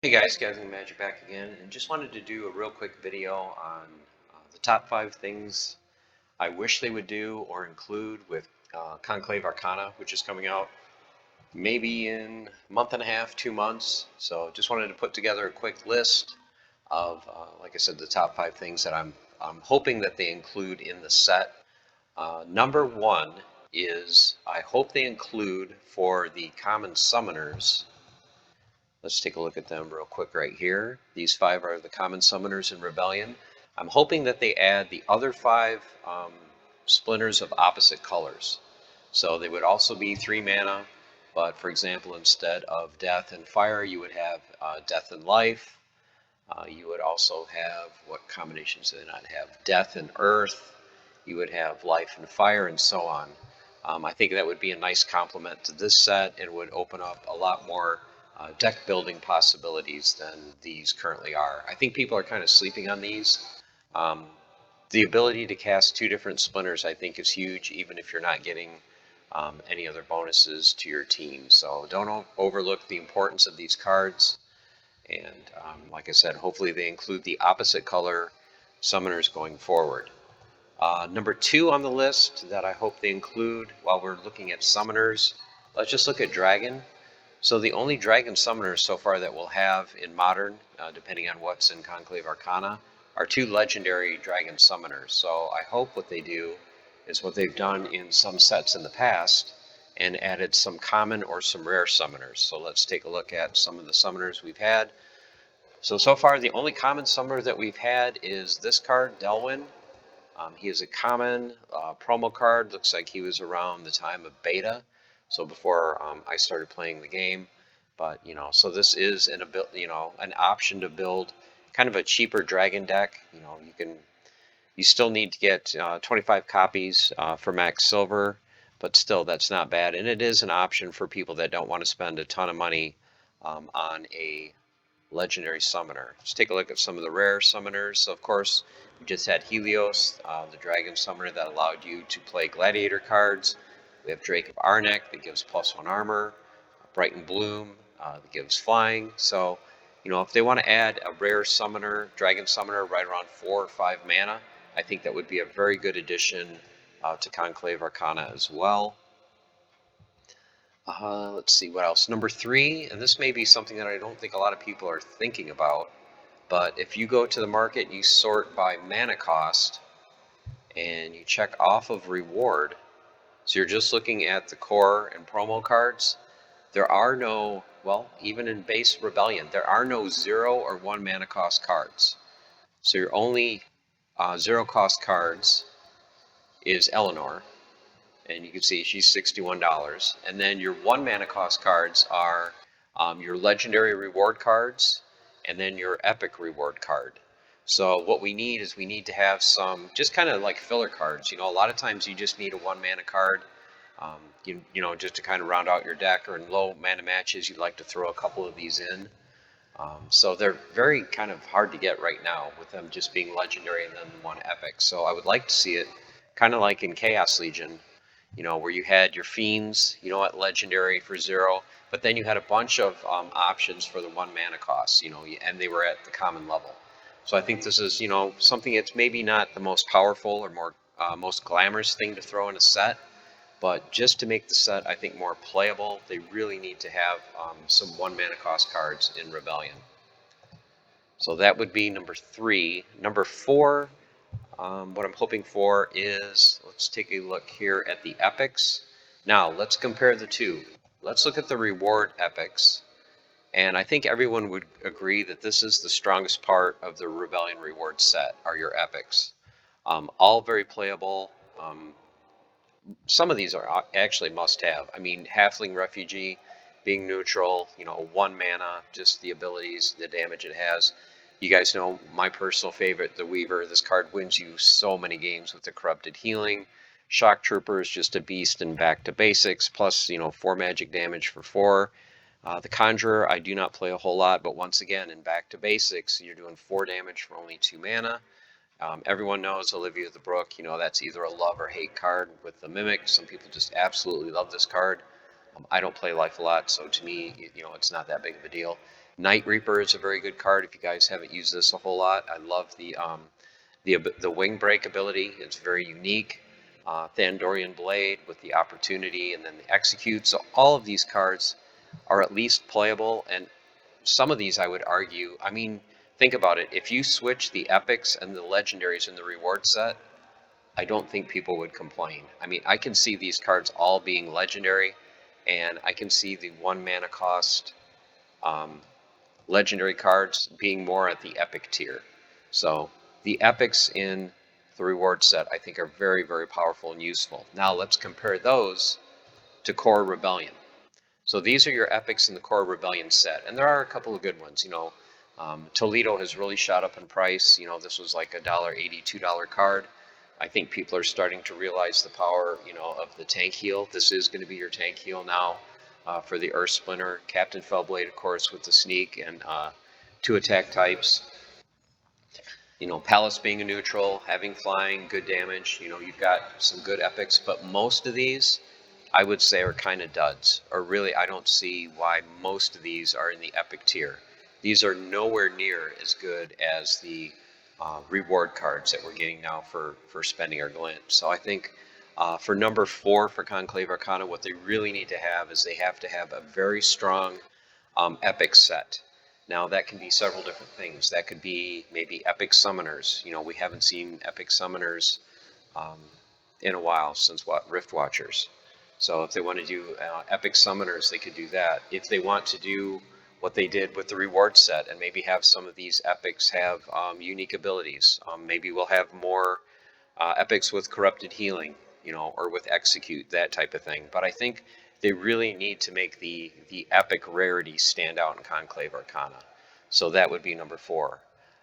Hey guys, Gathering Magic back again, and just wanted to do a real quick video on the top 5 things I wish they would do or include with Conclave Arcana, which is coming out maybe in a month and a half, 2 months. So just wanted to put together a quick list of, like I said, the top 5 things that I'm hoping that they include in the set. Number one is I hope they include for the common summoners. Let's take a look at them real quick right here. These 5 are the common summoners in Rebellion. I'm hoping that they add the other 5 splinters of opposite colors. So they would also be 3 mana, but for example, instead of death and fire, you would have death and life. You would also have, what combinations do they not have? Death and earth. You would have life and fire, and so on. I think that would be a nice complement to this set and would open up a lot more deck building possibilities than these currently are. I think people are kind of sleeping on these. Um, the ability to cast 2 different splinters, I think, is huge, even if you're not getting any other bonuses to your team. So don't overlook the importance of these cards. And like I said, hopefully they include the opposite color summoners going forward. Number 2 on the list that I hope they include while we're looking at summoners, let's just look at Dragon. So the only Dragon summoners so far that we'll have in Modern, depending on what's in Conclave Arcana, are 2 legendary Dragon summoners. So I hope what they do is what they've done in some sets in the past and added some common or some rare summoners. So let's take a look at some of the summoners we've had. So far the only common summoner that we've had is this card, Delwyn. He is a common promo card. Looks like he was around the time of beta, so before I started playing the game. But so this is an option to build kind of a cheaper dragon deck. You still need to get 25 copies for max silver, but still that's not bad. And it is an option for people that don't want to spend a ton of money on a legendary summoner. Let's take a look at some of the rare summoners. So of course, we just had Helios, the dragon summoner that allowed you to play gladiator cards. We have Drake of Arnek that gives +1 armor, Bright and Bloom that gives flying. So, if they want to add a rare summoner, dragon summoner, right around 4 or 5 mana, I think that would be a very good addition to Conclave Arcana as well. Let's see what else. Number 3, and this may be something that I don't think a lot of people are thinking about, but if you go to the market, you sort by mana cost, and you check off of reward, so you're just looking at the core and promo cards, there are no, well, even in base Rebellion, there are no 0 or 1 mana cost cards. So your only 0 cost cards is Eleanor, and you can see she's $61. And then your 1 mana cost cards are your legendary reward cards and then your epic reward card. So what we need is we need to have some just kind of like filler cards. A lot of times you just need a 1 mana card, just to kind of round out your deck, or in low mana matches you'd like to throw a couple of these in. So they're very kind of hard to get right now with them just being legendary and then 1 epic. So I would like to see it kind of like in Chaos Legion, where you had your fiends, at legendary for 0, but then you had a bunch of options for the 1 mana cost, and they were at the common level. So I think this is, something that's maybe not the most powerful or most glamorous thing to throw in a set, but just to make the set, I think, more playable, they really need to have some 1 mana cost cards in Rebellion. So that would be number 3. Number 4, what I'm hoping for is, let's take a look here at the epics. Now, let's compare the two. Let's look at the reward epics. And I think everyone would agree that this is the strongest part of the Rebellion reward set, are your epics. All very playable. Some of these are actually must-have. I mean, Halfling Refugee, being neutral, 1 mana, just the abilities, the damage it has. You guys know my personal favorite, the Weaver. This card wins you so many games with the Corrupted Healing. Shock Trooper is just a beast in Back to Basics, plus, 4 magic damage for 4. The Conjurer, I do not play a whole lot, but once again, in Back to Basics, you're doing 4 damage for only 2 mana. Everyone knows Olivia the Brook, that's either a love or hate card with the Mimic. Some people just absolutely love this card. I don't play Life a lot, so to me, it's not that big of a deal. Night Reaper is a very good card if you guys haven't used this a whole lot. I love the wing break ability. It's very unique. Thandorian Blade with the opportunity and then the execute. So all of these cards are at least playable, and some of these I would argue, I mean, think about it. If you switch the epics and the legendaries in the reward set, I don't think people would complain. I mean, I can see these cards all being legendary, and I can see the 1 mana cost um, legendary cards being more at the epic tier. So the epics in the reward set I think are very, very powerful and useful. Now let's compare those to Core Rebellion. So these are your epics in the Core Rebellion set, and there are a couple of good ones. Toledo has really shot up in price. This was like $1.80, $2 card. I think people are starting to realize the power, of the tank heal. This is going to be your tank heal now for the Earth Splinter. Captain Fellblade, of course, with the sneak and 2 attack types. Palace being a neutral, having flying, good damage. You've got some good epics, but most of these I would say are kind of duds, or really I don't see why most of these are in the epic tier. These are nowhere near as good as the reward cards that we're getting now for spending our glint. So I think for number 4 for Conclave Arcana, what they really need to have is they have to have a very strong epic set. Now that can be several different things. That could be maybe epic summoners. We haven't seen epic summoners um, in a while since Rift Watchers. So if they want to do epic summoners, they could do that. If they want to do what they did with the reward set and maybe have some of these epics have unique abilities, maybe we'll have more epics with corrupted healing, or with execute, that type of thing. But I think they really need to make the epic rarity stand out in Conclave Arcana. So that would be number 4.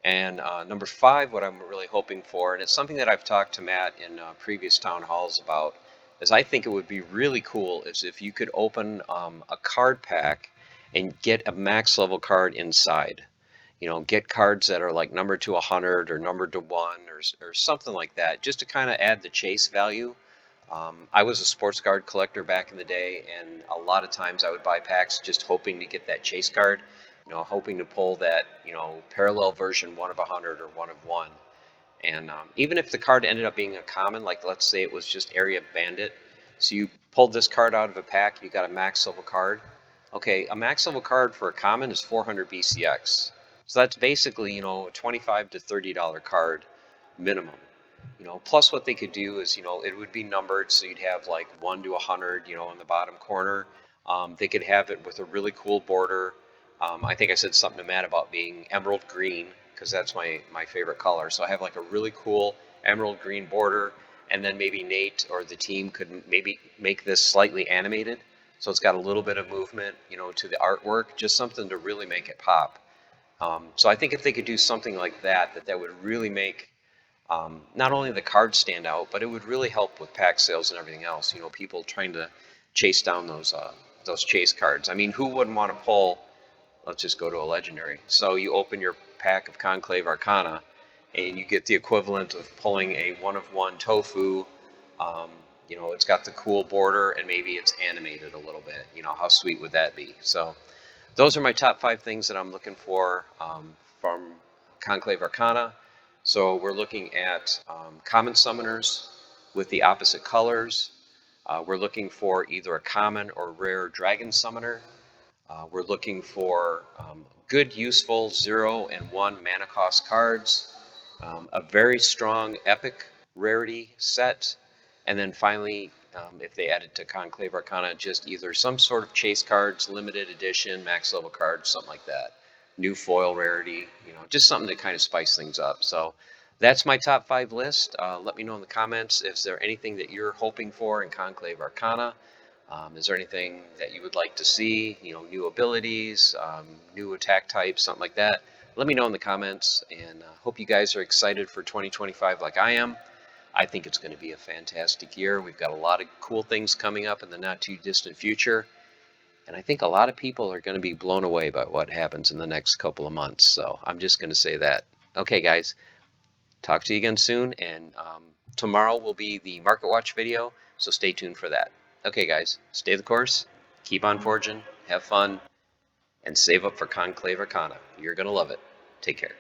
And number 5, what I'm really hoping for, and it's something that I've talked to Matt in previous town halls about, is I think it would be really cool is if you could open a card pack and get a max level card inside. Get cards that are like numbered to 100 or numbered to 1 or something like that, just to kind of add the chase value. I was a sports card collector back in the day, and a lot of times I would buy packs just hoping to get that chase card, hoping to pull that, parallel version 1 of 100 or 1 of 1. And even if the card ended up being a common, like let's say it was just Area Bandit, so you pulled this card out of a pack, you got a max level card. Okay, a max level card for a common is 400 BCX. So that's basically, a $25 to $30 card minimum. Plus what they could do is, it would be numbered, so you'd have like 1 to 100, in the bottom corner. They could have it with a really cool border. I think I said something to Matt about being emerald green, because that's my favorite color. So I have like a really cool emerald green border, and then maybe Nate or the team could maybe make this slightly animated. So it's got a little bit of movement, to the artwork, just something to really make it pop. So I think if they could do something like that, that would really make not only the cards stand out, but it would really help with pack sales and everything else. People trying to chase down those chase cards. I mean, who wouldn't want to pull? Let's just go to a legendary. So you open your pack of Conclave Arcana, and you get the equivalent of pulling a 1 of 1 tofu. It's got the cool border, and maybe it's animated a little bit. How sweet would that be? So those are my top 5 things that I'm looking for from Conclave Arcana. So we're looking at common summoners with the opposite colors. We're looking for either a common or rare dragon summoner. We're looking for good, useful 0 and 1 mana cost cards, a very strong epic rarity set, and then finally, if they added to Conclave Arcana, just either some sort of chase cards, limited edition, max level cards, something like that. New foil rarity, just something to kind of spice things up. So that's my top 5 list. Let me know in the comments if there's anything that you're hoping for in Conclave Arcana. Is there anything that you would like to see? New abilities, new attack types, something like that. Let me know in the comments, and hope you guys are excited for 2025 like I am. I think it's going to be a fantastic year. We've got a lot of cool things coming up in the not too distant future, and I think a lot of people are going to be blown away by what happens in the next couple of months. So I'm just going to say that. Okay, guys, talk to you again soon, and tomorrow will be the Market Watch video, so stay tuned for that. Okay, guys, stay the course, keep on forging, have fun, and save up for Conclave Arcana. You're going to love it. Take care.